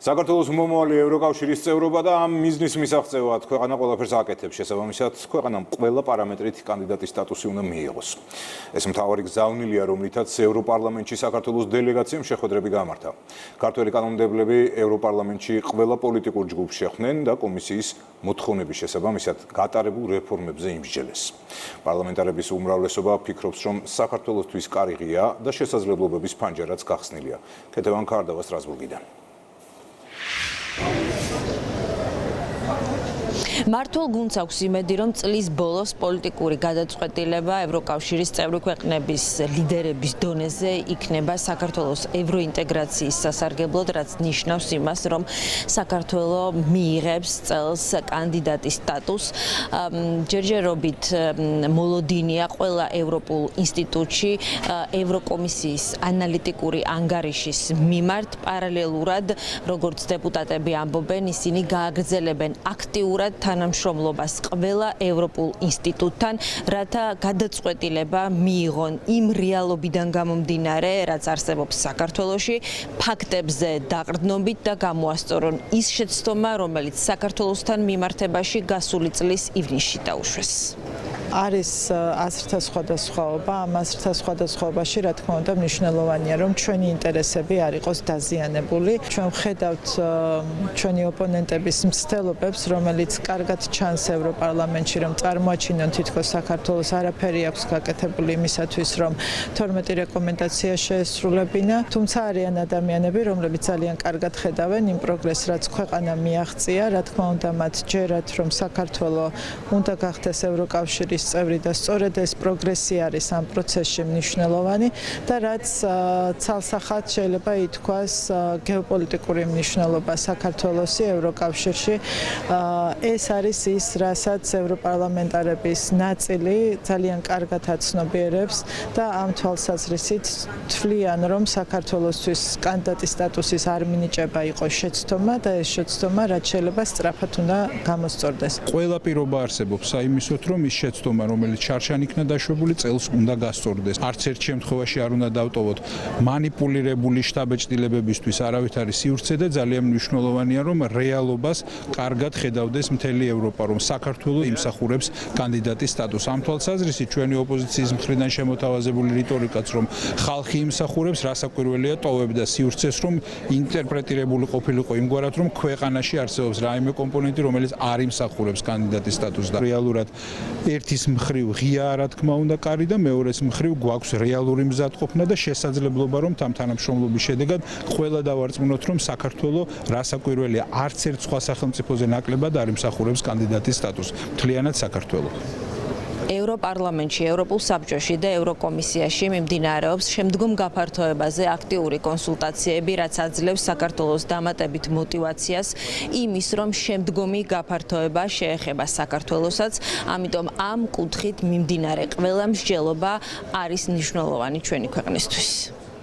საქართველოს მომავალი ევროკავშირის წევრობა და ამ მიზნის მისაღწევად ქვეყანა ყველაფერს აკეთებს. შესაბამისად, ქვეყანამ ყველა პარამეტრით კანდიდატის სტატუსი უნდა მიიღოს. ეს მთავარი გზავნილია, რომლითაც ევროპარლამენტში საქართველოს დელეგაციამ შეხვედრები გამართა. ქართველი კანონმდებლები ევროპარლამენტში ყველა პოლიტიკურ ჯგუფს შეხვდნენ და კომისიის მოთხოვნების შესაბამისად გატარებულ რეფორმებზე იმსჯელეს. პარლამენტარების უმრავლესობა ფიქრობს, რომ საქართველოსთვის კარი ღია და შესაძლებლობების ფანჯარაც გახსნილია. ქეთევან ქარდავა სტრასბურგიდან. მართულ გუნდს აქვს იმედი, რომ წლის ბოლოს პოლიტიკური გადაწყვეტილება ევროკავშირის წევრი ქვეყნების ლიდერების დონეზე იქნება საქართველოს ევროინტეგრაციის სასარგებლოდ, რაც ნიშნავს იმას, რომ საქართველო მიიღებს წელს კანდიდატის სტატუსს. ჯერჯერობით მოლოდინია ყველა ევროპულ ინსტიტუტში ევროკომისიის ანალიტიკური ანგარიშის მიმართ. პარალელურად, როგორც დეპუტატები ამბობენ, ისინი გააგრძელებენ აქტიურად თანამშრომლობას ყველა ევროპულ ინსტიტუტთან, რათა გადაწყვეტილება მიიღონ იმ რეალობიდან გამომდინარე, რაც არსებობს საქართველოში, ფაქტებზე დაყრდნობით და გამოასწორონ ის შეცდომა, რომელიც საქართველოსთან მიმართებაში გასული წლის ივნისში დაუშვეს. არის აზრთა სხვადასხვაობა, ამ აზრთა სხვადასხვაობაში, რა თქმა უნდა, მნიშვნელოვანია, რომ ჩვენი ინტერესები არ იყოს დაზიანებული. ჩვენ ვხედავთ ჩვენი ოპონენტების მცდელობებს, რომელიც კარგად ჩანს ევროპარლამენტში, რომ წარმოაჩინონ თითქოს საქართველოს არაფერი აქვს გაკეთებული იმისათვის, რომ 12 რეკომენდაცია შეესრულებინა. თუმცა არიან ადამიანები, რომლებიც ძალიან კარგად ხედავენ იმ პროგრესს, რაც ქვეყანამ მიაღწია. რა თქმა უნდა, მათ ჯერათ, რომ საქართველო უნდა გახდეს ევროკავშირის წევრი და სწორედ ეს პროგრესი არის ამ პროცესში მნიშვნელოვანი და რაც ცალსახად შეიძლება ითქვას გეოპოლიტიკური მნიშვნელობა საქართველოსი ევროკავშირში. ეს არის ის, რასაც ევროპარლამენტარების ნაწილი ძალიან კარგად აცნობიერებს და ამ თვალსაზრისით თვლიან, რომ საქართველოსთვის კანდიდატის სტატუსის არ მინიჭება იყო შეცდომა და ეს შეცდომა რაც შეიძლება სწრაფად უნდა გამოსწორდეს. ყველა პირობა არსებობს აიმისოთ, რომ ის შეცდომა, რომელიც შარშან იქნა დაშვებული, წელს უნდა გასწორდეს. არც ერთ შემთხვევაში არ უნდა დავტოვოთ მანიპულირებული შტაბ-ჭრილებებისთვის არავითარი სივრცე და ძალიან მნიშვნელოვანია, რომ რეალობას კარგად ხედავდეს მთელი ევროპა, რომ საქართველო იმსახურებს კანდიდატის სტატუსს. ამ თვალსაზრისით ჩვენი ოპოზიციის მხრიდან შემოთავაზებული რიტორიკაც, რომ ხალხი იმსახურებს, რასაკვირველია ტოვებდა სივრცეს, რომ ინტერპრეტირებული ყოფილიყო იმგვარად, რომ ქვეყანაში არსებობს რაიმე კომპონენტი, რომელიც არ იმსახურებს კანდიდატის სტატუსს და რეალურად ერთის მხრივ ღია რა თქმა უნდა კარი და მეორეს მხრივ გვაქვს რეალური მზადყოფნა და შესაძლებლობა, რომ თანამშრომლობის შედეგად ყველა დავარწმუნოთ, რომ საქართველო რასაკვირველია არც ერთ სხვა სახელმწიფოზე ნაკლებად არ იმსახურებს კანდიდატის სტატუსს. მთლიანად საქართველო. ევროპარლამენტში, ევროპულ საბჭოში და ევროკომისიაში მიმდინარეობს შემდგომ გაფართოებაზე აქტიური კონსულტაციები, რაც აძლევს საქართველოს დამატებით мотивაციას იმის, რომ შემდგომი გაფართოება შეეხება საქართველოსაც, ამიტომ ამ კუთხით მიმდინარე ყველა მსჯელობა არის მნიშვნელოვანი ჩვენი ქვეყნისთვის.